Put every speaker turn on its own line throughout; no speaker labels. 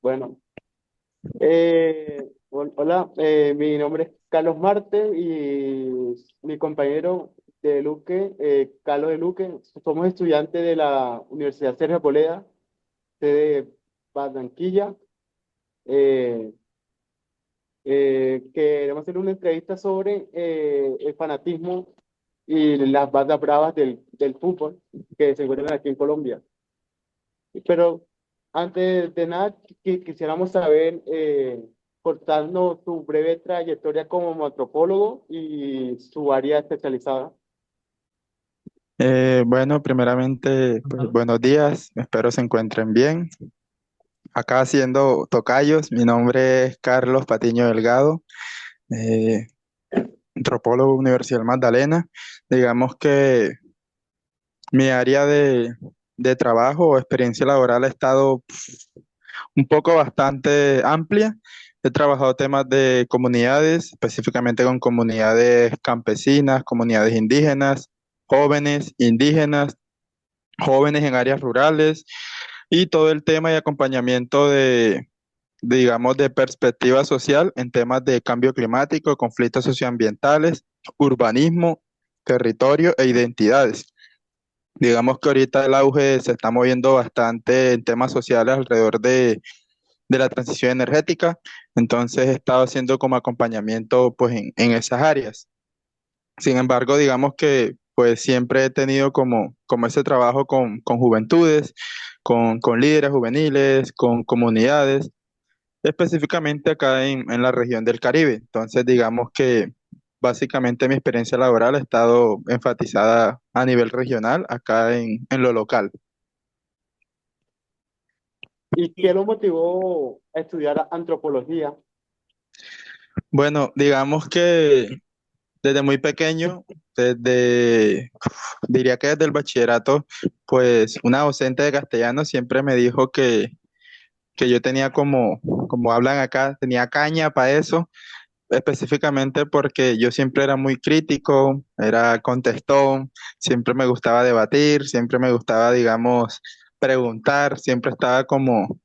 Bueno, hola, mi nombre es Carlos Marte y mi compañero de Luque, Carlos de Luque, somos estudiantes de la Universidad Sergio Poleda, sede Barranquilla. eh, Queremos hacer una entrevista sobre el fanatismo y las barras bravas del fútbol que se encuentran aquí en Colombia. Pero antes de nada, quisiéramos saber, contarnos tu breve trayectoria como antropólogo y su área especializada.
Bueno, primeramente, pues buenos días, espero se encuentren bien. Acá haciendo tocayos, mi nombre es Carlos Patiño Delgado, eh, antropólogo Universidad Magdalena. Digamos que mi área de trabajo o experiencia laboral ha estado un poco bastante amplia. He trabajado temas de comunidades, específicamente con comunidades campesinas, comunidades indígenas, jóvenes indígenas, jóvenes en áreas rurales y todo el tema de acompañamiento digamos, de perspectiva social en temas de cambio climático, conflictos socioambientales, urbanismo, territorio e identidades. Digamos que ahorita el auge se está moviendo bastante en temas sociales alrededor de la transición energética, entonces he estado haciendo como acompañamiento pues en esas áreas. Sin embargo, digamos que pues siempre he tenido como ese trabajo con juventudes, con líderes juveniles, con comunidades, específicamente acá en la región del Caribe. Entonces, digamos que básicamente mi experiencia laboral ha estado enfatizada a nivel regional, acá en lo local.
¿Y qué lo motivó a estudiar antropología?
Bueno, digamos que desde muy pequeño, diría que desde el bachillerato, pues una docente de castellano siempre me dijo que yo tenía como hablan acá, tenía caña para eso, específicamente porque yo siempre era muy crítico, era contestón, siempre me gustaba debatir, siempre me gustaba, digamos, preguntar, siempre estaba como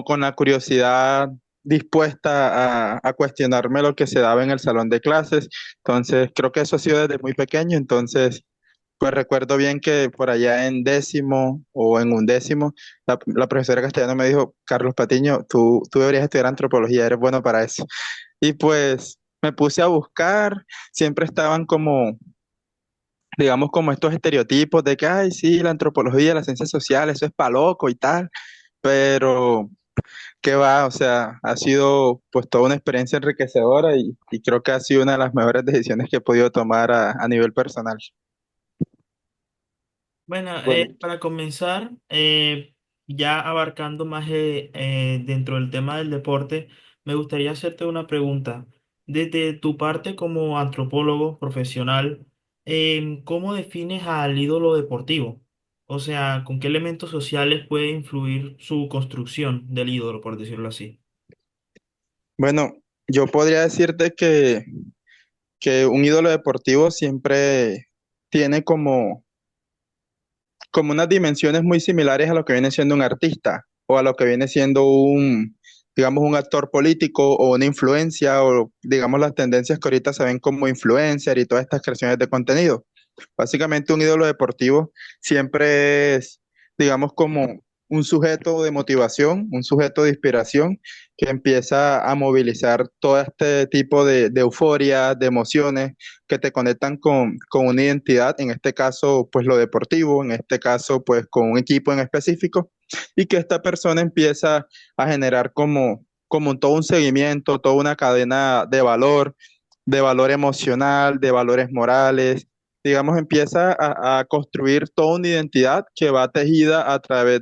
con la curiosidad dispuesta a cuestionarme lo que se daba en el salón de clases. Entonces, creo que eso ha sido desde muy pequeño. Entonces, pues recuerdo bien que por allá en décimo o en undécimo, la profesora de castellano me dijo, Carlos Patiño, tú deberías estudiar antropología, eres bueno para eso. Y pues me puse a buscar, siempre estaban como, digamos, como estos estereotipos de que, ay, sí, la antropología, las ciencias sociales, eso es pa' loco y tal, pero qué va, o sea, ha sido pues toda una experiencia enriquecedora y creo que ha sido una de las mejores decisiones que he podido tomar a nivel personal.
Bueno,
Bueno,
para comenzar, ya abarcando más dentro del tema del deporte, me gustaría hacerte una pregunta. Desde tu parte como antropólogo profesional, ¿cómo defines al ídolo deportivo? O sea, ¿con qué elementos sociales puede influir su construcción del ídolo, por decirlo así?
Bueno, yo podría decirte que un ídolo deportivo siempre tiene como unas dimensiones muy similares a lo que viene siendo un artista o a lo que viene siendo digamos, un actor político o una influencia o, digamos, las tendencias que ahorita se ven como influencer y todas estas creaciones de contenido. Básicamente un ídolo deportivo siempre es, digamos, como un sujeto de motivación, un sujeto de inspiración que empieza a movilizar todo este tipo de euforia, de emociones que te conectan con una identidad, en este caso, pues lo deportivo, en este caso, pues con un equipo en específico, y que esta persona empieza a generar como todo un seguimiento, toda una cadena de valor emocional, de valores morales, digamos, empieza a construir toda una identidad que va tejida a través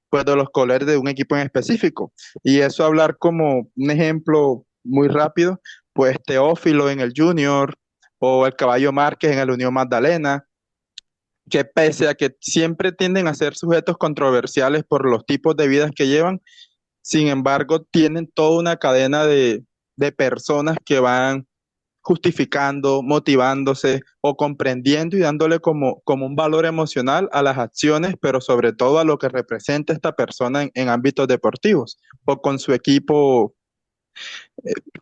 pues, de los colores de un equipo en específico. Y eso hablar como un ejemplo muy rápido, pues Teófilo en el Junior o el Caballo Márquez en el Unión Magdalena, que pese a que siempre tienden a ser sujetos controversiales por los tipos de vidas que llevan, sin embargo, tienen toda una cadena de personas que van justificando, motivándose o comprendiendo y dándole como un valor emocional a las acciones, pero sobre todo a lo que representa esta persona en ámbitos deportivos o con su equipo,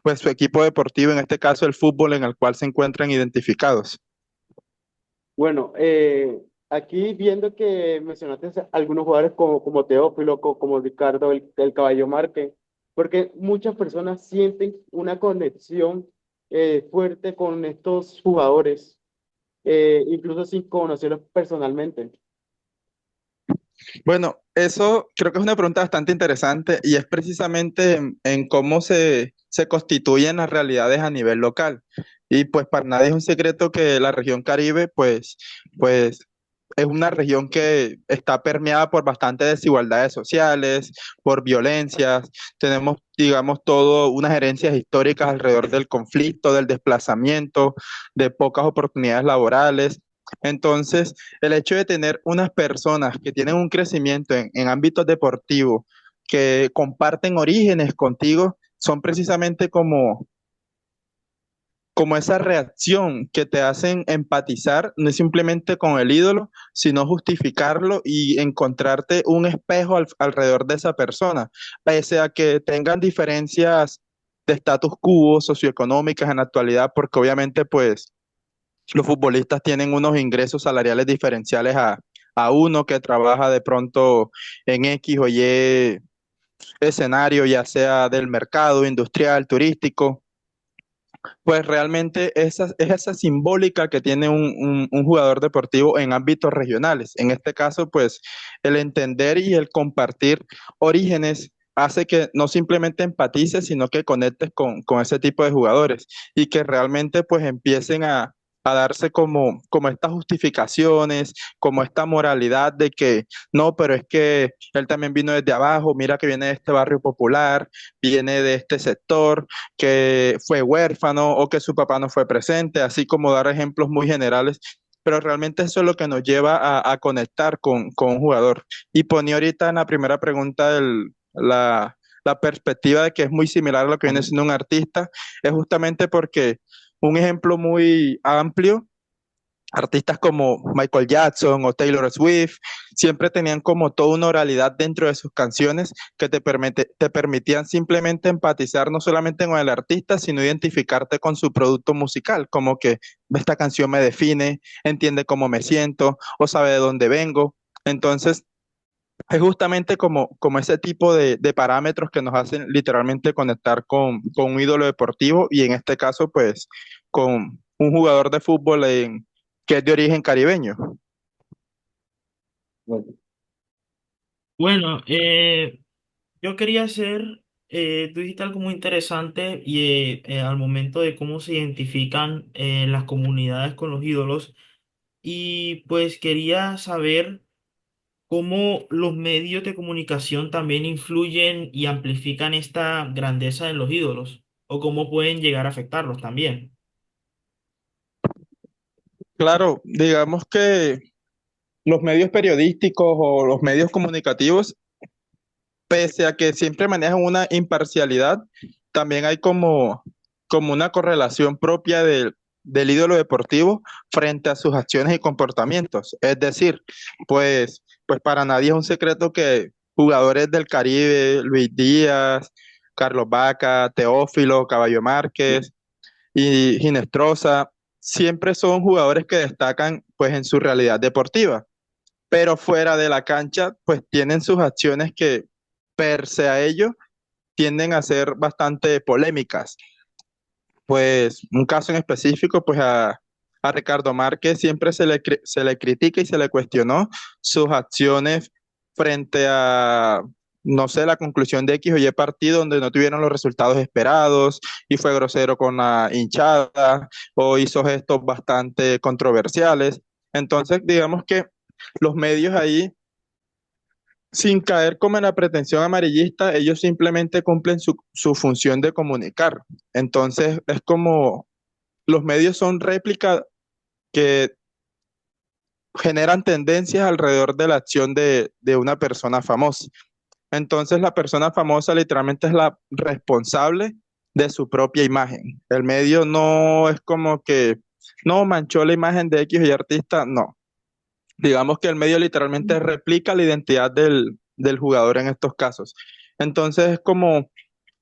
pues su equipo deportivo, en este caso el fútbol en el cual se encuentran identificados.
Bueno, aquí viendo que mencionaste algunos jugadores como Teófilo, como Ricardo, el Caballo Márquez, porque muchas personas sienten una conexión fuerte con estos jugadores, incluso sin conocerlos personalmente.
Bueno, eso creo que es una pregunta bastante interesante y es precisamente en cómo se constituyen las realidades a nivel local. Y pues para nadie es un secreto que la región Caribe, pues es una región que está permeada por bastantes desigualdades sociales, por violencias. Tenemos, digamos, todo unas herencias históricas alrededor del conflicto, del desplazamiento, de pocas oportunidades laborales. Entonces, el hecho de tener unas personas que tienen un crecimiento en ámbitos deportivos, que comparten orígenes contigo, son precisamente como esa reacción que te hacen empatizar, no es simplemente con el ídolo, sino justificarlo y encontrarte un espejo alrededor de esa persona, pese a que tengan diferencias de status quo socioeconómicas en la actualidad, porque obviamente pues los futbolistas tienen unos ingresos salariales diferenciales a uno que trabaja de pronto en X o Y escenario, ya sea del mercado industrial, turístico. Pues realmente es esa simbólica que tiene un jugador deportivo en ámbitos regionales. En este caso, pues el entender y el compartir orígenes hace que no simplemente empatices, sino que conectes con ese tipo de jugadores y que realmente pues empiecen a darse como estas justificaciones, como esta moralidad de que no, pero es que él también vino desde abajo, mira que viene de este barrio popular, viene de este sector que fue huérfano o que su papá no fue presente, así como dar ejemplos muy generales, pero realmente eso es lo que nos lleva a conectar con un jugador. Y ponía ahorita en la primera pregunta la perspectiva de que es muy similar a lo que viene siendo un artista, es justamente porque un ejemplo muy amplio, artistas como Michael Jackson o Taylor Swift siempre tenían como toda una oralidad dentro de sus canciones que te permitían simplemente empatizar no solamente con el artista, sino identificarte con su producto musical, como que esta canción me define, entiende cómo me siento o sabe de dónde vengo. Entonces, es justamente como ese tipo de parámetros que nos hacen literalmente conectar con un ídolo deportivo y en este caso, pues, con un jugador de fútbol que es de origen caribeño.
Bueno,
Bueno, yo quería hacer, tú dijiste algo muy interesante y al momento de cómo se identifican las comunidades con los ídolos y pues quería saber cómo los medios de comunicación también influyen y amplifican esta grandeza de los ídolos o cómo pueden llegar a afectarlos también.
Claro, digamos que los medios periodísticos o los medios comunicativos, pese a que siempre manejan una imparcialidad, también hay como una correlación propia del ídolo deportivo frente a sus acciones y comportamientos. Es decir, pues para nadie es un secreto que jugadores del Caribe, Luis Díaz, Carlos Vaca, Teófilo, Caballo Márquez y Ginestrosa, siempre son jugadores que destacan pues en su realidad deportiva, pero fuera de la cancha, pues tienen sus acciones que, per se a ello, tienden a ser bastante polémicas. Pues un caso en específico, pues a Ricardo Márquez siempre se le critica y se le cuestionó sus acciones frente a, no sé, la conclusión de X o Y partido donde no tuvieron los resultados esperados y fue grosero con la hinchada o hizo gestos bastante controversiales. Entonces, digamos que los medios ahí, sin caer como en la pretensión amarillista, ellos simplemente cumplen su función de comunicar. Entonces, es como los medios son réplicas que generan tendencias alrededor de la acción de una persona famosa. Entonces, la persona famosa literalmente es la responsable de su propia imagen. El medio no es como que, no manchó la imagen de X o Y artista, no. Digamos que el medio literalmente replica la identidad del jugador en estos casos. Entonces es como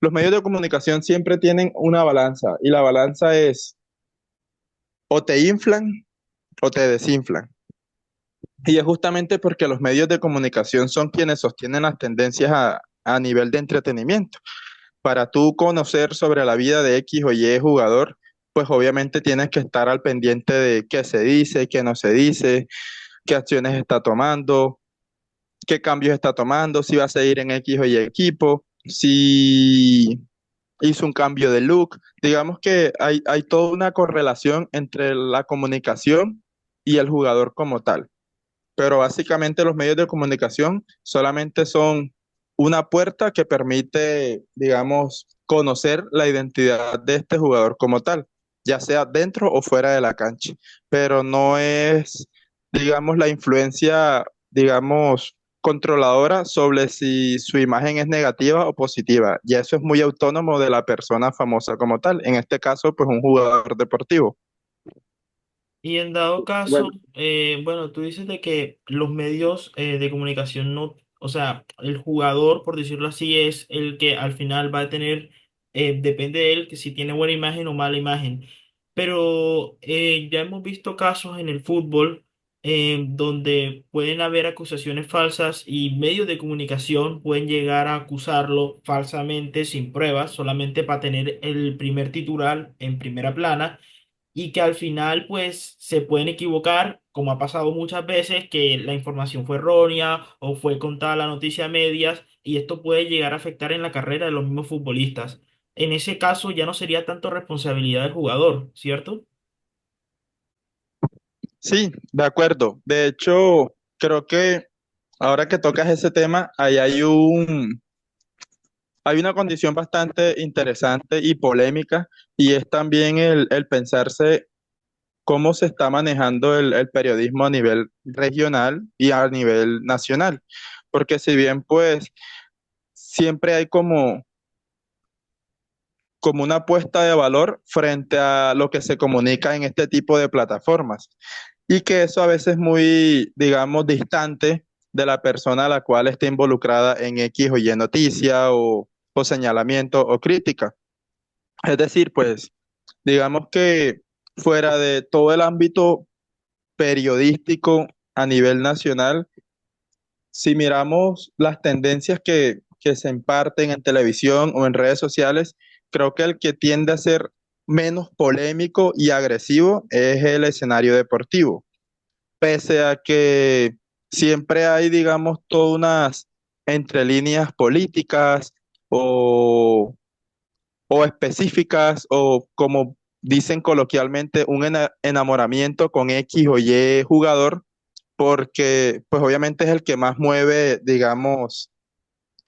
los medios de comunicación siempre tienen una balanza y la balanza es o te inflan o te desinflan. Y es justamente porque los medios de comunicación son quienes sostienen las tendencias a nivel de entretenimiento. Para tú conocer sobre la vida de X o Y jugador, pues obviamente tienes que estar al pendiente de qué se dice, qué no se dice, qué acciones está tomando, qué cambios está tomando, si va a seguir en X o Y equipo, si hizo un cambio de look. Digamos que hay toda una correlación entre la comunicación y el jugador como tal. Pero básicamente los medios de comunicación solamente son una puerta que permite, digamos, conocer la identidad de este jugador como tal, ya sea dentro o fuera de la cancha, pero no es, digamos, la influencia, digamos, controladora sobre si su imagen es negativa o positiva. Y eso es muy autónomo de la persona famosa como tal, en este caso, pues un jugador deportivo.
Y en dado caso,
Bueno,
bueno, tú dices de que los medios de comunicación no, o sea, el jugador, por decirlo así, es el que al final va a tener, depende de él, que si tiene buena imagen o mala imagen. Pero ya hemos visto casos en el fútbol donde pueden haber acusaciones falsas y medios de comunicación pueden llegar a acusarlo falsamente sin pruebas, solamente para tener el primer titular en primera plana y que al final pues se pueden equivocar, como ha pasado muchas veces, que la información fue errónea o fue contada la noticia a medias y esto puede llegar a afectar en la carrera de los mismos futbolistas. En ese caso ya no sería tanto responsabilidad del jugador, ¿cierto?
Sí, de acuerdo. De hecho, creo que ahora que tocas ese tema, ahí hay una condición bastante interesante y polémica, y es también el pensarse cómo se está manejando el periodismo a nivel regional y a nivel nacional. Porque si bien pues siempre hay como una apuesta de valor frente a lo que se comunica en este tipo de plataformas. Y que eso a veces es muy, digamos, distante de la persona a la cual está involucrada en X o Y noticia o señalamiento o crítica. Es decir, pues, digamos que fuera de todo el ámbito periodístico a nivel nacional, si miramos las tendencias que se imparten en televisión o en redes sociales, creo que el que tiende a ser menos polémico y agresivo es el escenario deportivo, pese a que siempre hay, digamos, todas unas entre líneas políticas o, o específicas o como dicen coloquialmente, un enamoramiento con X o Y jugador, porque pues obviamente es el que más mueve, digamos,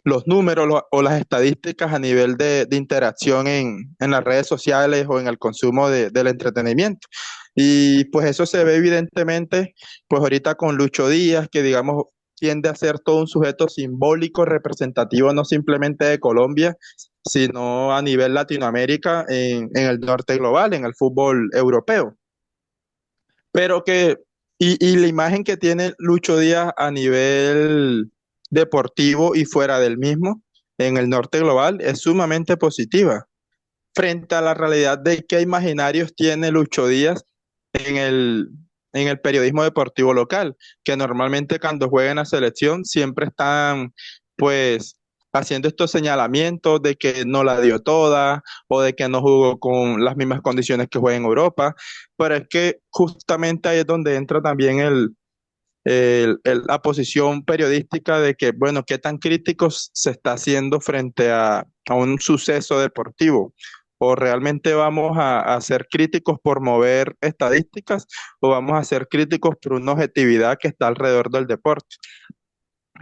los números o las estadísticas a nivel de interacción en las redes sociales o en el consumo del entretenimiento. Y pues eso se ve evidentemente, pues ahorita con Lucho Díaz, que digamos tiende a ser todo un sujeto simbólico, representativo no simplemente de Colombia, sino a nivel Latinoamérica, en el norte global, en el fútbol europeo. Pero que, y la imagen que tiene Lucho Díaz a nivel deportivo y fuera del mismo, en el norte global, es sumamente positiva. Frente a la realidad de qué imaginarios tiene Lucho Díaz en en el periodismo deportivo local, que normalmente cuando juega en la selección siempre están, pues, haciendo estos señalamientos de que no la dio toda o de que no jugó con las mismas condiciones que juega en Europa, pero es que justamente ahí es donde entra también la posición periodística de que, bueno, qué tan críticos se está haciendo frente a un suceso deportivo. O realmente vamos a ser críticos por mover estadísticas o vamos a ser críticos por una objetividad que está alrededor del deporte.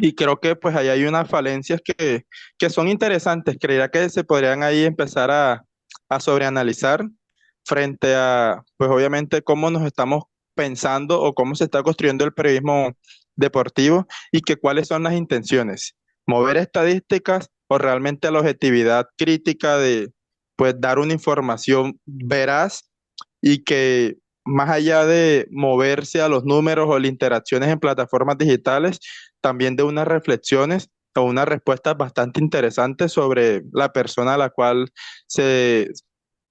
Y creo que pues ahí hay unas falencias que son interesantes. Creía que se podrían ahí empezar a sobreanalizar frente a, pues obviamente, cómo nos estamos pensando o cómo se está construyendo el periodismo deportivo y que cuáles son las intenciones. Mover estadísticas o realmente la objetividad crítica pues dar una información veraz y que más allá de moverse a los números o las interacciones en plataformas digitales, también de unas reflexiones o unas respuestas bastante interesantes sobre la persona a la cual se,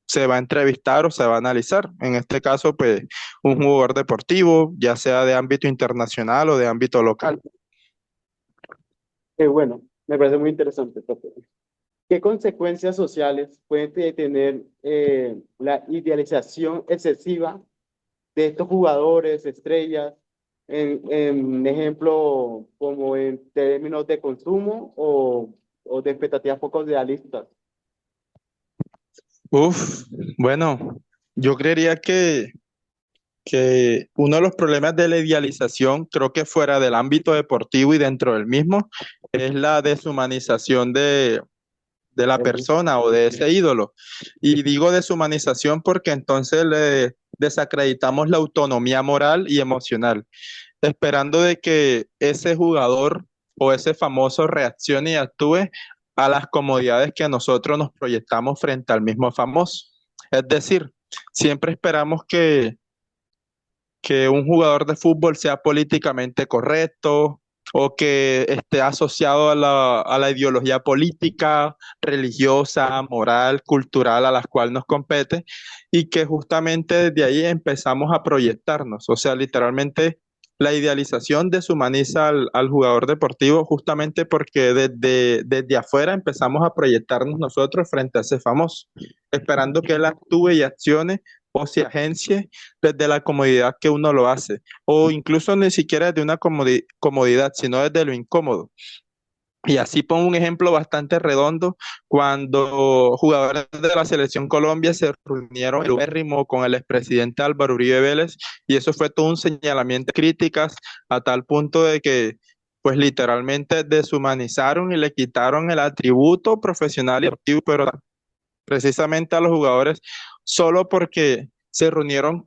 se va a entrevistar o se va a analizar. En este caso, pues un jugador deportivo, ya sea de ámbito internacional o de ámbito local.
Bueno, me parece muy interesante, profe. ¿Qué consecuencias sociales puede tener la idealización excesiva de estos jugadores, estrellas, en un ejemplo como en términos de consumo o de expectativas poco realistas?
Uf, bueno, yo creería que uno de los problemas de la idealización, creo que fuera del ámbito deportivo y dentro del mismo, es la deshumanización de la
El-
persona o de ese ídolo. Y digo deshumanización porque entonces le desacreditamos la autonomía moral y emocional, esperando de que ese jugador o ese famoso reaccione y actúe a las comodidades que nosotros nos proyectamos frente al mismo famoso. Es decir, siempre esperamos que un jugador de fútbol sea políticamente correcto o que esté asociado a a la ideología política, religiosa, moral, cultural a la cual nos compete y que justamente desde ahí empezamos a proyectarnos. O sea, literalmente la idealización deshumaniza al jugador deportivo justamente porque desde afuera empezamos a proyectarnos nosotros frente a ese famoso, esperando que él actúe y accione o se agencie desde la comodidad que uno lo hace, o incluso ni siquiera desde una comodidad, sino desde lo incómodo. Y así pongo un ejemplo bastante redondo, cuando jugadores de la selección Colombia se reunieron en Ubérrimo con el expresidente Álvaro Uribe Vélez, y eso fue todo un señalamiento de críticas a tal punto de que pues literalmente deshumanizaron y le quitaron el atributo profesional y deportivo, pero precisamente a los jugadores solo porque se reunieron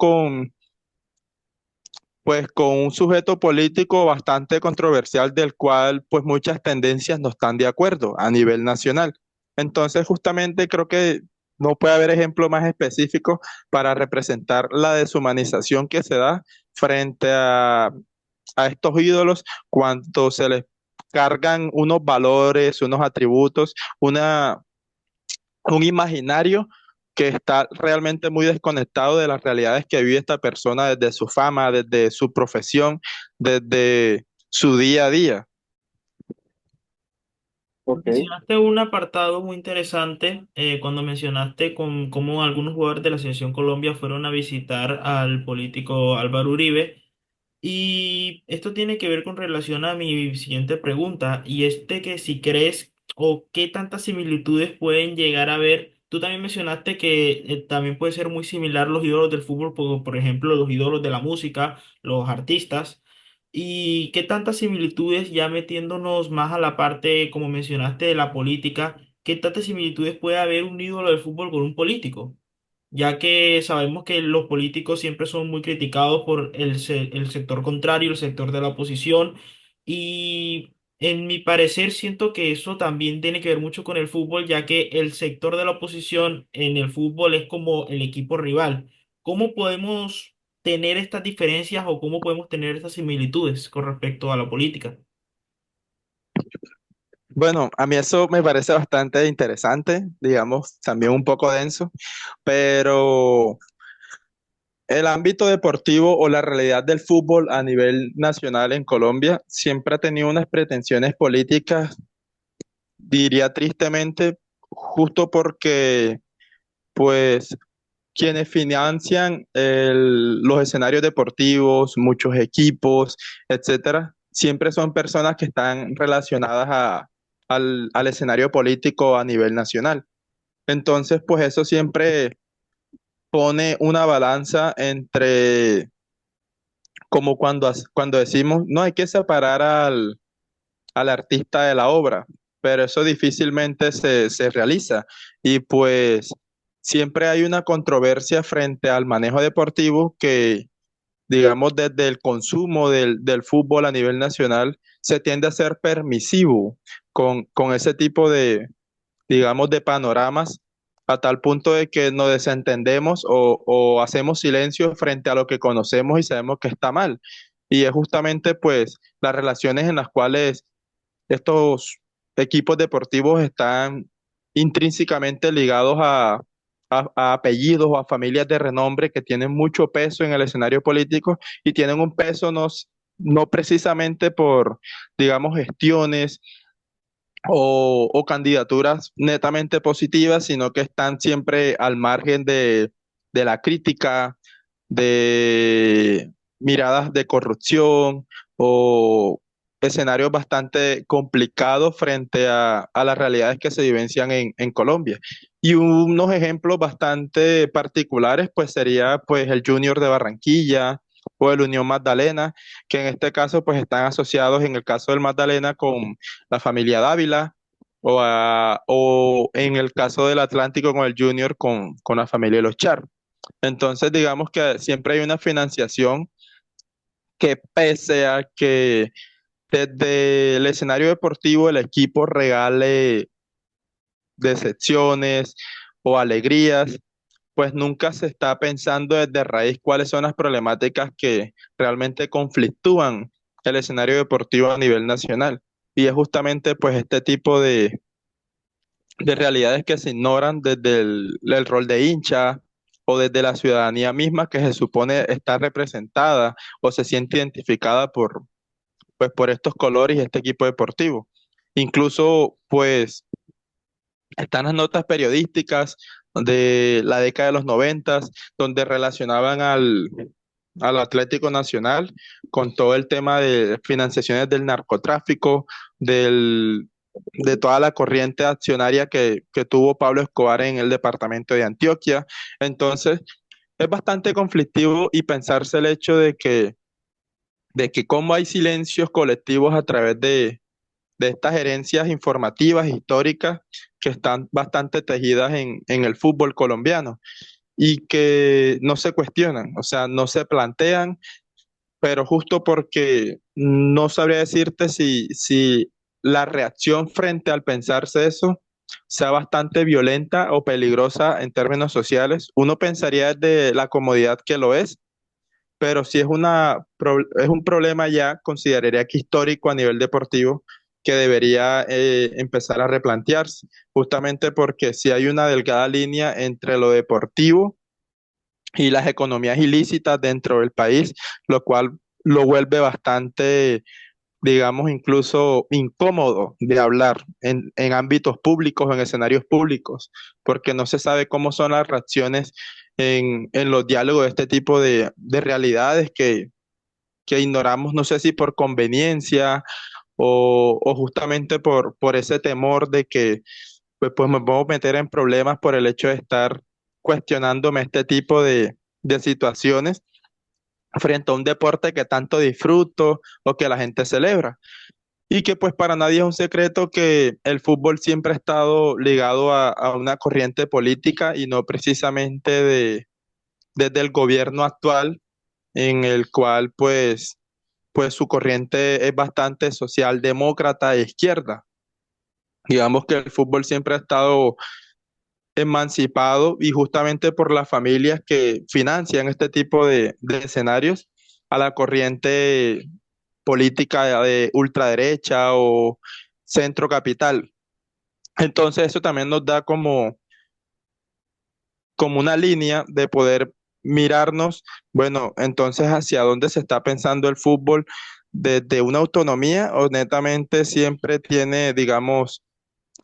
pues con un sujeto político bastante controversial del cual pues muchas tendencias no están de acuerdo a nivel nacional. Entonces justamente creo que no puede haber ejemplo más específico para representar la deshumanización que se da frente a estos ídolos cuando se les cargan unos valores, unos atributos, un imaginario que está realmente muy desconectado de las realidades que vive esta persona desde su fama, desde su profesión, desde su día a día.
Ok.
Mencionaste un apartado muy interesante cuando mencionaste cómo algunos jugadores de la Selección Colombia fueron a visitar al político Álvaro Uribe. Y esto tiene que ver con relación a mi siguiente pregunta, y es de que si crees o qué tantas similitudes pueden llegar a ver. Tú también mencionaste que también puede ser muy similar los ídolos del fútbol, por ejemplo, los ídolos de la música, los artistas, y qué tantas similitudes, ya metiéndonos más a la parte, como mencionaste, de la política, qué tantas similitudes puede haber un ídolo del fútbol con un político, ya que sabemos que los políticos siempre son muy criticados por el sector contrario, el sector de la oposición, y en mi parecer siento que eso también tiene que ver mucho con el fútbol, ya que el sector de la oposición en el fútbol es como el equipo rival. ¿Cómo podemos tener estas diferencias o cómo podemos tener estas similitudes con respecto a la política?
Bueno, a mí eso me parece bastante interesante, digamos, también un poco denso, pero el ámbito deportivo o la realidad del fútbol a nivel nacional en Colombia siempre ha tenido unas pretensiones políticas, diría tristemente, justo porque pues quienes financian los escenarios deportivos, muchos equipos, etcétera, siempre son personas que están relacionadas al escenario político a nivel nacional. Entonces, pues eso siempre pone una balanza entre, como cuando decimos, no hay que separar al artista de la obra, pero eso difícilmente se realiza. Y pues siempre hay una controversia frente al manejo deportivo que, digamos, desde el consumo del fútbol a nivel nacional, se tiende a ser permisivo con ese tipo de, digamos, de panoramas a tal punto de que nos desentendemos o hacemos silencio frente a lo que conocemos y sabemos que está mal. Y es justamente pues las relaciones en las cuales estos equipos deportivos están intrínsecamente ligados a apellidos o a familias de renombre que tienen mucho peso en el escenario político y tienen un peso no precisamente por, digamos, gestiones o candidaturas netamente positivas, sino que están siempre al margen de la crítica, de miradas de corrupción o escenarios bastante complicados frente a las realidades que se vivencian en Colombia. Y unos ejemplos bastante particulares, pues sería pues el Junior de Barranquilla o el Unión Magdalena, que en este caso pues están asociados en el caso del Magdalena con la familia Dávila o en el caso del Atlántico con el Junior con la familia de los Char. Entonces, digamos que siempre hay una financiación que pese a que desde el escenario deportivo el equipo regale decepciones o alegrías, pues nunca se está pensando desde raíz cuáles son las problemáticas que realmente conflictúan el escenario deportivo a nivel nacional. Y es justamente pues este tipo de realidades que se ignoran desde el rol de hincha o desde la ciudadanía misma que se supone está representada o se siente identificada pues, por estos colores y este equipo deportivo. Incluso, pues, están las notas periodísticas de la década de los noventas, donde relacionaban al Atlético Nacional con todo el tema de financiaciones del narcotráfico, de toda la corriente accionaria que tuvo Pablo Escobar en el departamento de Antioquia. Entonces, es bastante conflictivo y pensarse el hecho de que cómo hay silencios colectivos a través de estas herencias informativas, históricas, que están bastante tejidas en el fútbol colombiano y que no se cuestionan, o sea, no se plantean, pero justo porque no sabría decirte si la reacción frente al pensarse eso sea bastante violenta o peligrosa en términos sociales. Uno pensaría desde la comodidad que lo es, pero si es un problema ya, consideraría que histórico a nivel deportivo, que debería empezar a replantearse, justamente porque si hay una delgada línea entre lo deportivo y las economías ilícitas dentro del país, lo cual lo vuelve bastante, digamos, incluso incómodo de hablar en ámbitos públicos, en escenarios públicos, porque no se sabe cómo son las reacciones en los diálogos de este tipo de realidades que ignoramos, no sé si por conveniencia o justamente por ese temor de que pues me puedo meter en problemas por el hecho de estar cuestionándome este tipo de situaciones frente a un deporte que tanto disfruto o que la gente celebra. Y que pues para nadie es un secreto que el fútbol siempre ha estado ligado a una corriente política y no precisamente desde el gobierno actual en el cual pues su corriente es bastante socialdemócrata e izquierda. Digamos que el fútbol siempre ha estado emancipado y justamente por las familias que financian este tipo de escenarios a la corriente política de ultraderecha o centro capital. Entonces eso también nos da como una línea de poder mirarnos, bueno, entonces hacia dónde se está pensando el fútbol desde una autonomía o netamente siempre tiene, digamos,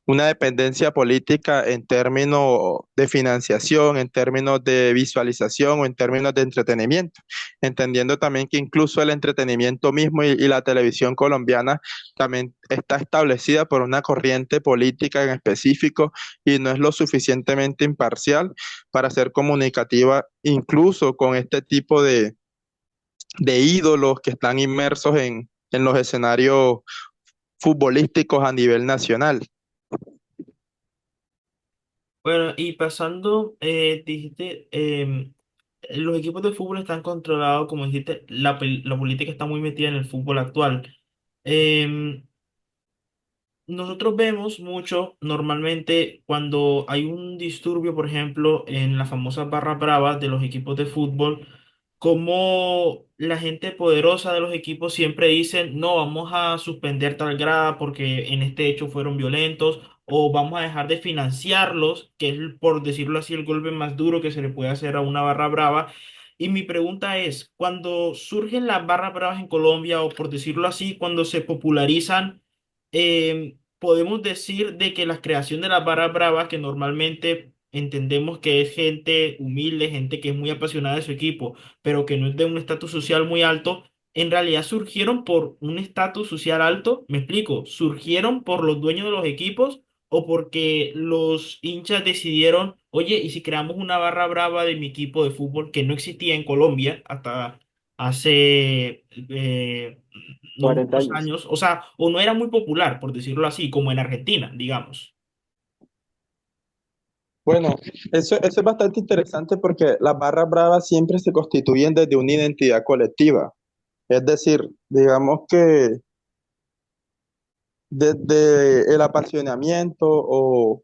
una dependencia política en términos de financiación, en términos de visualización o en términos de entretenimiento, entendiendo también que incluso el entretenimiento mismo y la televisión colombiana también está establecida por una corriente política en específico y no es lo suficientemente imparcial para ser comunicativa incluso con este tipo de ídolos que están inmersos en los escenarios futbolísticos a nivel nacional.
Bueno, y pasando, dijiste, los equipos de fútbol están controlados, como dijiste, la política está muy metida en el fútbol actual. Em, nosotros vemos mucho normalmente cuando hay un disturbio, por ejemplo, en las famosas barras bravas de los equipos de fútbol, como la gente poderosa de los equipos siempre dicen, no, vamos a suspender tal grada porque en este hecho fueron violentos, o vamos a dejar de financiarlos, que es, por decirlo así, el golpe más duro que se le puede hacer a una barra brava. Y mi pregunta es, cuando surgen las barras bravas en Colombia, o por decirlo así, cuando se popularizan, podemos decir de que la creación de las barras bravas, que normalmente entendemos que es gente humilde, gente que es muy apasionada de su equipo, pero que no es de un estatus social muy alto, en realidad surgieron por un estatus social alto. Me explico, surgieron por los dueños de los equipos o porque los hinchas decidieron, oye, ¿y si creamos una barra brava de mi equipo de fútbol que no existía en Colombia hasta hace no
40
muchos
años.
años? O sea, o no era muy popular, por decirlo así, como en Argentina, digamos.
Bueno, eso es bastante interesante porque las barras bravas siempre se constituyen desde una identidad colectiva. Es decir, digamos que desde el apasionamiento o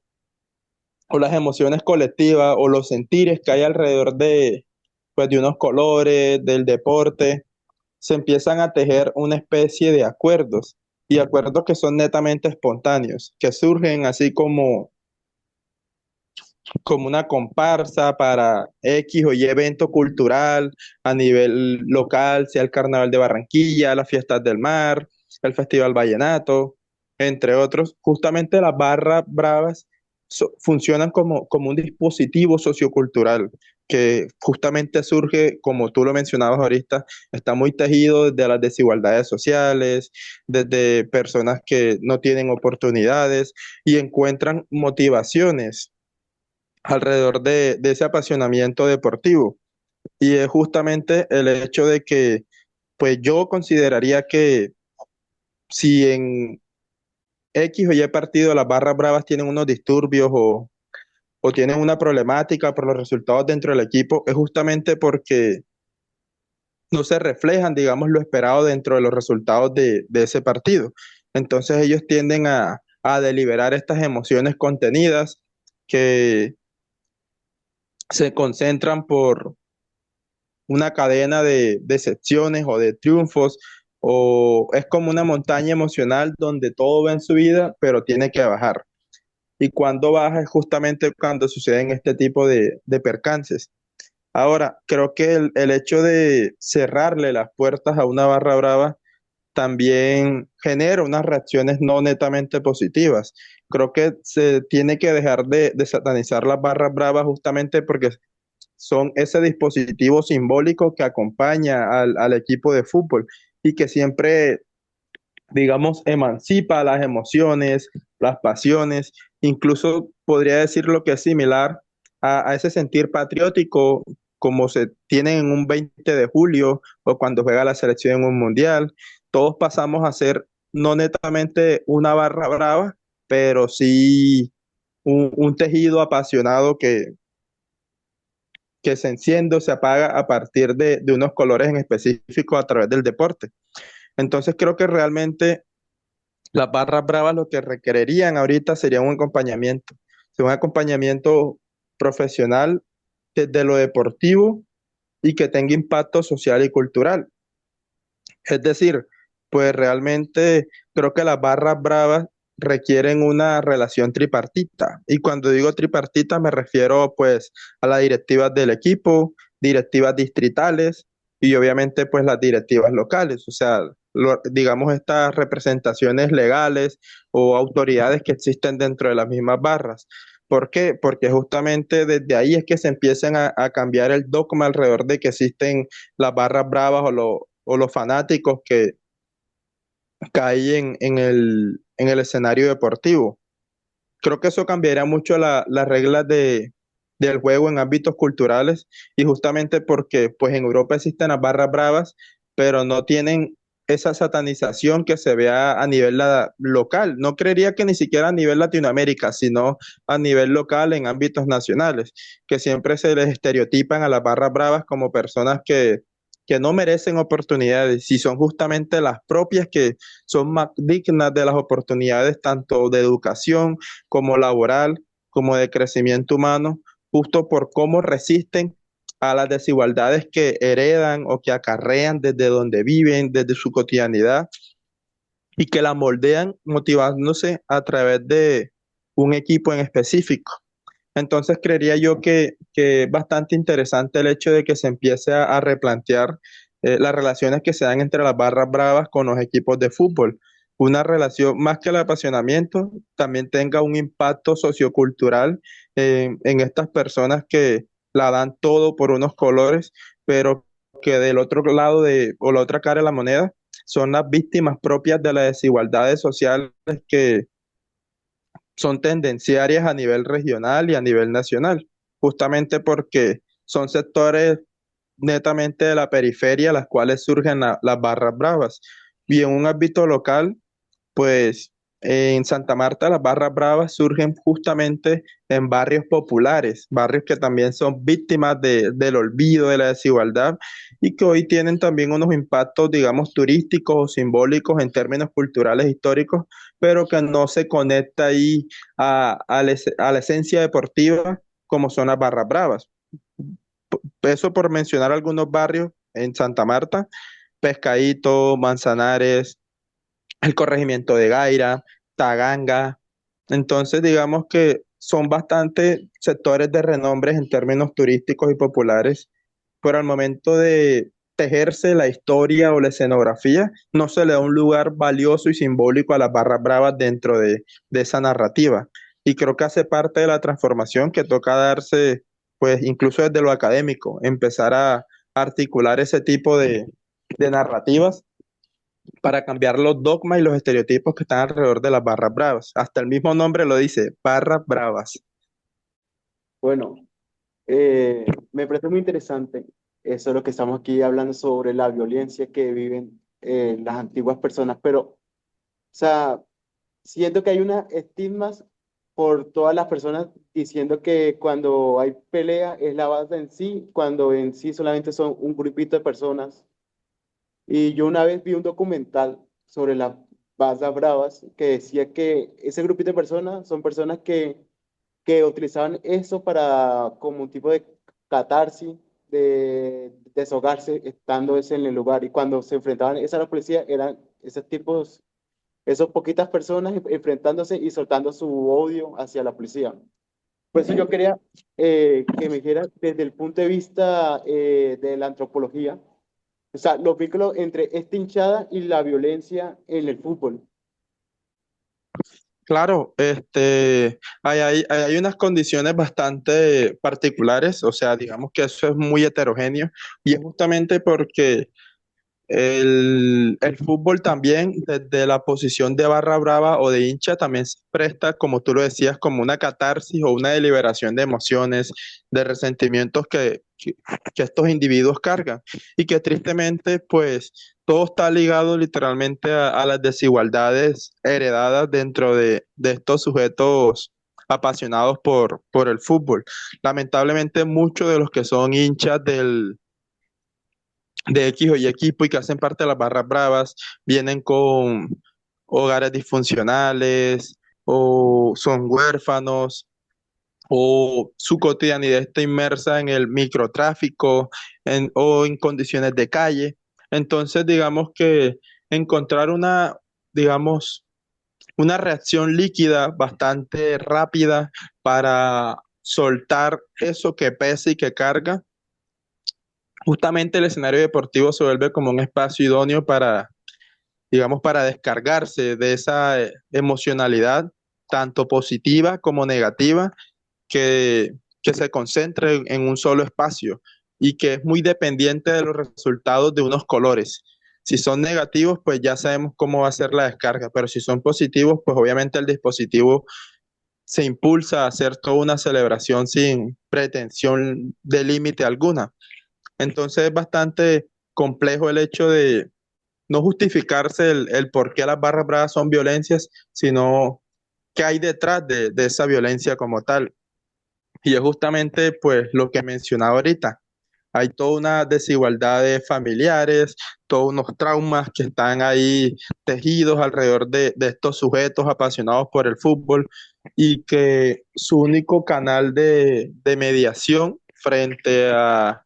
las emociones colectivas o los sentires que hay alrededor pues, de unos colores, del deporte, se empiezan a tejer una especie de acuerdos y acuerdos que son netamente espontáneos, que surgen así como una comparsa para X o Y evento cultural a nivel local, sea el Carnaval de Barranquilla, las fiestas del mar, el Festival Vallenato, entre otros. Justamente las barras bravas funcionan como un dispositivo sociocultural que justamente surge, como tú lo mencionabas ahorita, está muy tejido desde las desigualdades sociales, desde personas que no tienen oportunidades y encuentran motivaciones alrededor de ese apasionamiento deportivo. Y es justamente el hecho de que, pues yo consideraría que si en X o Y partido las barras bravas tienen unos disturbios o tienen una problemática por los resultados dentro del equipo, es justamente porque no se reflejan, digamos, lo esperado dentro de los resultados de ese partido. Entonces ellos tienden a deliberar estas emociones contenidas que se concentran por una cadena de decepciones o de triunfos, o es como una montaña emocional donde todo va en su vida, pero tiene que bajar. Y cuando baja es justamente cuando suceden este tipo de percances. Ahora, creo que el hecho de cerrarle las puertas a una barra brava también genera unas reacciones no netamente positivas. Creo que se tiene que dejar de satanizar las barras bravas justamente porque son ese dispositivo simbólico que acompaña al equipo de fútbol y que siempre, digamos, emancipa las emociones, las pasiones, incluso podría decir lo que es similar a ese sentir patriótico como se tiene en un 20 de julio o cuando juega la selección en un mundial. Todos pasamos a ser no netamente una barra brava, pero sí un tejido apasionado que se enciende o se apaga a partir de unos colores en específico a través del deporte. Entonces creo que realmente las barras bravas lo que requerirían ahorita sería un acompañamiento profesional desde lo deportivo y que tenga impacto social y cultural. Es decir, pues realmente creo que las barras bravas requieren una relación tripartita. Y cuando digo tripartita me refiero pues a las directivas del equipo, directivas distritales y obviamente pues las directivas locales. O sea, digamos estas representaciones legales o autoridades que existen dentro de las mismas barras. ¿Por qué? Porque justamente desde ahí es que se empiezan a cambiar el dogma alrededor de que existen las barras bravas o los fanáticos que caen en el escenario deportivo. Creo que eso cambiaría mucho las reglas del juego en ámbitos culturales y justamente porque pues en Europa existen las barras bravas, pero no tienen esa satanización que se vea a nivel local. No creería que ni siquiera a nivel Latinoamérica, sino a nivel local en ámbitos nacionales, que siempre se les estereotipan a las barras bravas como personas que que no merecen oportunidades, si son justamente las propias que son más dignas de las oportunidades tanto de educación como laboral, como de crecimiento humano, justo por cómo resisten a las desigualdades que heredan o que acarrean desde donde viven, desde su cotidianidad y que la moldean motivándose a través de un equipo en específico. Entonces creería yo que es bastante interesante el hecho de que se empiece a replantear las relaciones que se dan entre las barras bravas con los equipos de fútbol. Una relación más que el apasionamiento, también tenga un impacto sociocultural en estas personas que la dan todo por unos colores, pero que del otro lado o la otra cara de la moneda son las víctimas propias de las desigualdades sociales que son tendenciarias a nivel regional y a nivel nacional, justamente porque son sectores netamente de la periferia, las cuales surgen las barras bravas. Y en un ámbito local, pues en Santa Marta las barras bravas surgen justamente en barrios populares, barrios que también son víctimas del olvido, de la desigualdad y que hoy tienen también unos impactos, digamos, turísticos o simbólicos en términos culturales históricos, pero que no se conecta ahí a la esencia deportiva como son las barras bravas. Eso por mencionar algunos barrios en Santa Marta, Pescadito, Manzanares, el corregimiento de Gaira, Taganga. Entonces, digamos que son bastante sectores de renombre en términos turísticos y populares, pero al momento de tejerse la historia o la escenografía, no se le da un lugar valioso y simbólico a las barras bravas dentro de esa narrativa. Y creo que hace parte de la transformación que toca darse, pues incluso desde lo académico, empezar a articular ese tipo de narrativas para cambiar los dogmas y los estereotipos que están alrededor de las barras bravas. Hasta el mismo nombre lo dice, barras bravas.
Bueno, me parece muy interesante eso es lo que estamos aquí hablando sobre la violencia que viven las antiguas personas, pero, o sea, siento que hay unas estigmas por todas las personas diciendo que cuando hay pelea es la base en sí, cuando en sí solamente son un grupito de personas. Y yo una vez vi un documental sobre las Barras Bravas que decía que ese grupito de personas son personas que utilizaban eso para como un tipo de catarsis, de desahogarse estando ese en el lugar. Y cuando se enfrentaban esa a la policía, eran esos tipos, esas poquitas personas enfrentándose y soltando su odio hacia la policía. Por eso yo quería que me dijera desde el punto de vista de la antropología, o sea, los vínculos entre esta hinchada y la violencia en el fútbol.
Claro, hay unas condiciones bastante particulares, o sea, digamos que eso es muy heterogéneo y es justamente porque el fútbol también, desde la posición de barra brava o de hincha, también se presta, como tú lo decías, como una catarsis o una deliberación de emociones, de resentimientos que estos individuos cargan y que tristemente, pues, todo está ligado literalmente a las desigualdades heredadas dentro de estos sujetos apasionados por el fútbol. Lamentablemente, muchos de los que son hinchas de X o Y equipo y que hacen parte de las barras bravas, vienen con hogares disfuncionales o son huérfanos o su cotidianidad está inmersa en el microtráfico o en condiciones de calle. Entonces, digamos que encontrar digamos, una reacción líquida bastante rápida para soltar eso que pesa y que carga. Justamente el escenario deportivo se vuelve como un espacio idóneo para, digamos, para descargarse de esa emocionalidad, tanto positiva como negativa, que se concentra en un solo espacio y que es muy dependiente de los resultados de unos colores. Si son negativos, pues ya sabemos cómo va a ser la descarga, pero si son positivos, pues obviamente el dispositivo se impulsa a hacer toda una celebración sin pretensión de límite alguna. Entonces es bastante complejo el hecho de no justificarse el por qué las barras bravas son violencias, sino qué hay detrás de esa violencia como tal. Y es justamente pues lo que mencionaba ahorita. hay toda una desigualdad de familiares, todos unos traumas que están ahí tejidos alrededor de estos sujetos apasionados por el fútbol y que su único canal de mediación frente a,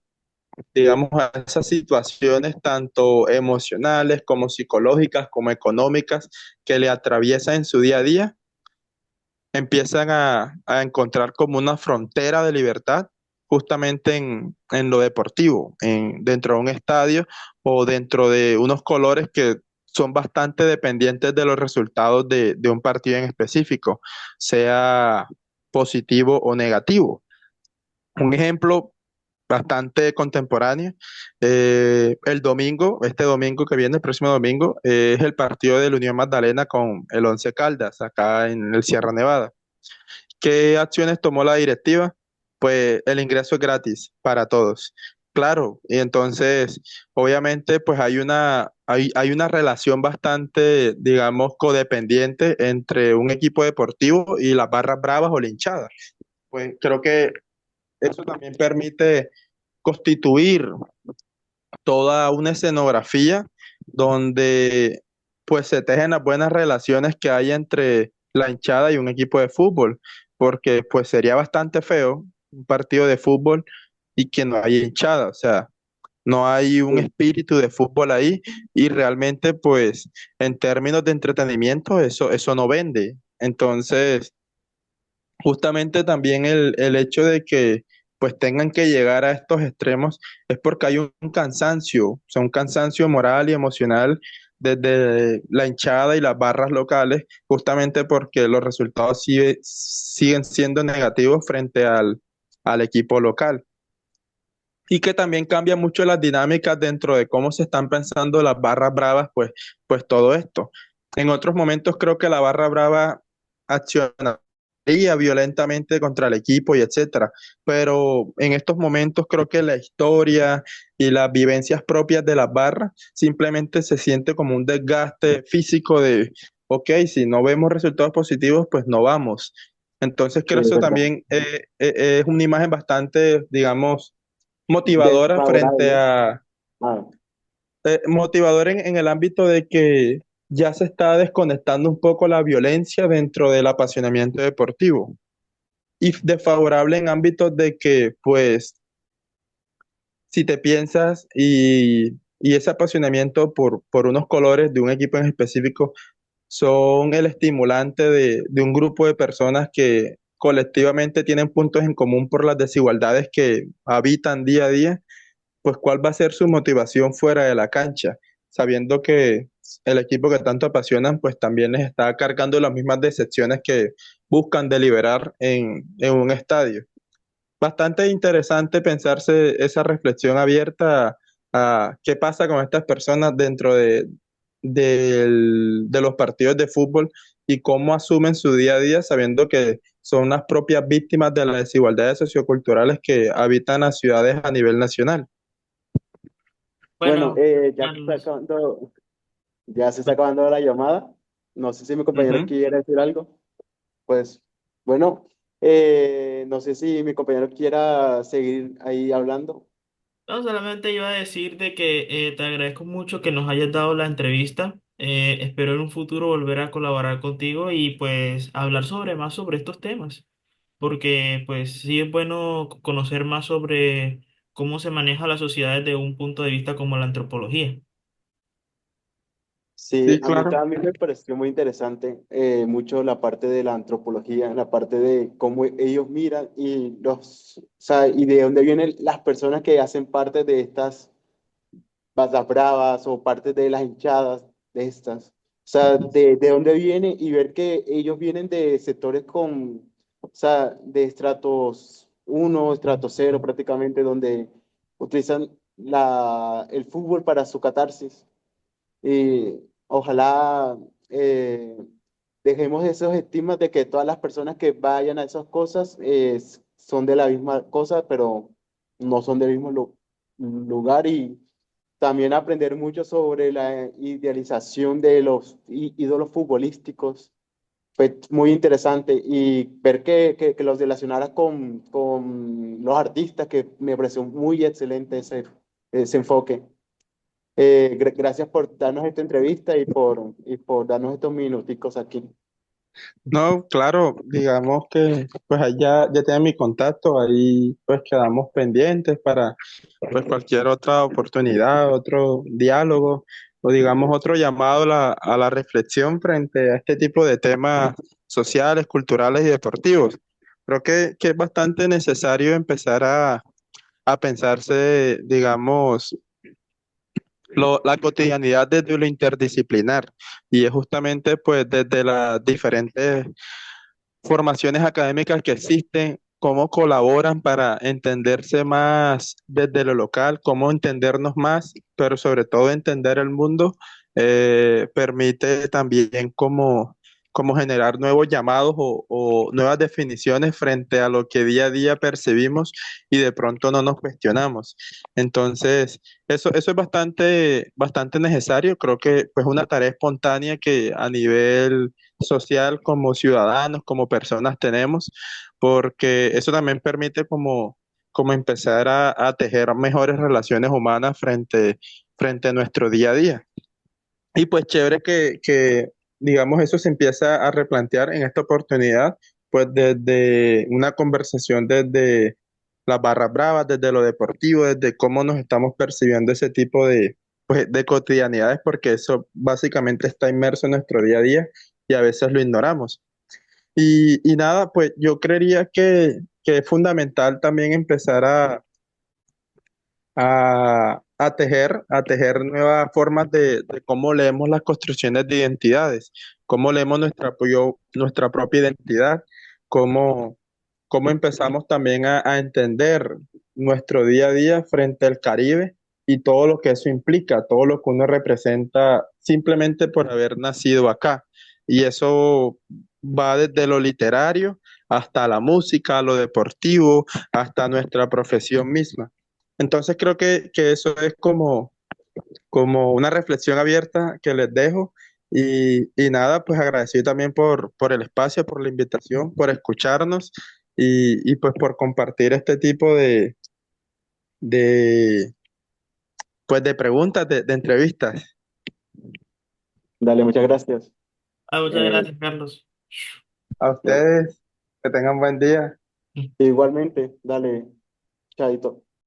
digamos, a esas situaciones tanto emocionales como psicológicas como económicas que le atraviesan en su día a día, empiezan a encontrar como una frontera de libertad justamente en lo deportivo, dentro de un estadio o dentro de unos colores que son bastante dependientes de los resultados de un partido en específico, sea positivo o negativo. Un ejemplo bastante contemporáneo. El domingo, este domingo que viene, el próximo domingo, es el partido de la Unión Magdalena con el Once Caldas, acá en el Sierra Nevada. ¿Qué acciones tomó la directiva? Pues el ingreso es gratis para todos. Claro, y entonces, obviamente, pues hay una relación bastante, digamos, codependiente entre un equipo deportivo y las barras bravas o la hinchada. Pues creo que eso también permite constituir toda una escenografía donde pues se tejen las buenas relaciones que hay entre la hinchada y un equipo de fútbol, porque pues sería bastante feo un partido de fútbol y que no haya hinchada, o sea, no hay un
Sí,
espíritu de fútbol ahí y realmente pues en términos de entretenimiento eso no vende. Entonces, justamente también el hecho de que pues tengan que llegar a estos extremos es porque hay un cansancio, o sea, un cansancio moral y emocional desde la hinchada y las barras locales, justamente porque los resultados siguen siendo negativos frente al equipo local. Y que también cambia mucho las dinámicas dentro de cómo se están pensando las barras bravas, pues todo esto. En otros momentos creo que la barra brava accionaría violentamente contra el equipo y etcétera, pero en estos momentos creo que la historia y las vivencias propias de las barras simplemente se siente como un desgaste físico de, ok, si no vemos resultados positivos, pues no vamos. Entonces
sí,
creo que
es
eso
verdad.
también es una imagen bastante, digamos, motivadora frente
Desfavorable.
a,
Ah,
motivadora en el ámbito de que ya se está desconectando un poco la violencia dentro del apasionamiento deportivo y desfavorable en ámbitos de que, pues, si te piensas y ese apasionamiento por unos colores de un equipo en específico son el estimulante de un grupo de personas que colectivamente tienen puntos en común por las desigualdades que habitan día a día, pues cuál va a ser su motivación fuera de la cancha, sabiendo que el equipo que tanto apasionan, pues también les está cargando las mismas decepciones que buscan deliberar en un estadio. Bastante interesante pensarse esa reflexión abierta a qué pasa con estas personas dentro de los partidos de fútbol y cómo asumen su día a día sabiendo que son las propias víctimas de las desigualdades socioculturales que habitan las ciudades a nivel nacional.
bueno,
Bueno, Carlos.
ya se está acabando la llamada. No sé si mi compañero
Ujú.
quiere decir algo. Pues, bueno, no sé si mi compañero quiera seguir ahí hablando.
No, solamente iba a decirte que te agradezco mucho que nos hayas dado la entrevista. Espero en un futuro volver a colaborar contigo y pues hablar sobre más sobre estos temas, porque pues sí es bueno conocer más sobre cómo se maneja la sociedad desde un punto de vista como la antropología.
Sí,
Sí,
a mí
claro.
también me pareció muy interesante mucho la parte de la antropología, la parte de cómo ellos miran y o sea, y de dónde vienen las personas que hacen parte de estas barras bravas o parte de las hinchadas de estas. O sea, de dónde viene y ver que ellos vienen de sectores o sea, de estratos uno estrato cero prácticamente, donde utilizan el fútbol para su catarsis. Y ojalá eh, dejemos esos estigmas de que todas las personas que vayan a esas cosas son de la misma cosa, pero no son del mismo lugar y también aprender mucho sobre la idealización de los ídolos futbolísticos fue muy interesante y ver que los relacionara con los artistas, que me pareció muy excelente ese enfoque. Gracias por darnos esta entrevista y por darnos estos minuticos aquí.
No, claro, digamos que pues ahí ya tienen mi contacto, ahí pues quedamos pendientes para pues cualquier otra oportunidad, otro diálogo o digamos otro llamado a la reflexión frente a este tipo de temas sociales, culturales y deportivos. Creo que es bastante necesario empezar a pensarse, digamos, la cotidianidad desde lo interdisciplinar y es justamente pues desde las diferentes formaciones académicas que existen, cómo colaboran para entenderse más desde lo local, cómo entendernos más, pero sobre todo entender el mundo, permite también como generar nuevos llamados o nuevas definiciones frente a lo que día a día percibimos y de pronto no nos cuestionamos. Entonces, eso es bastante necesario. Creo que pues una tarea espontánea que a nivel social como ciudadanos, como personas tenemos, porque eso también permite como empezar a tejer mejores relaciones humanas frente a nuestro día a día. Y pues chévere digamos, eso se empieza a replantear en esta oportunidad, pues desde una conversación desde las barras bravas, desde lo deportivo, desde cómo nos estamos percibiendo ese tipo pues, de cotidianidades, porque eso básicamente está inmerso en nuestro día a día y a veces lo ignoramos. Y nada, pues yo creería que es fundamental también empezar a tejer nuevas formas de cómo leemos las construcciones de identidades, cómo leemos nuestra propia identidad, cómo, cómo empezamos también a entender nuestro día a día frente al Caribe y todo lo que eso implica, todo lo que uno representa simplemente por haber nacido acá. Y eso va desde lo literario hasta la música, lo deportivo, hasta nuestra profesión misma. Entonces creo que eso es como una reflexión abierta que les dejo y nada, pues agradecido también por el espacio, por la invitación, por escucharnos y pues por compartir este tipo de, pues de preguntas, de entrevistas.
Dale, muchas gracias.
Muchas
Eh,
gracias, Carlos.
A ustedes, que tengan buen día.
igualmente, dale, chaito.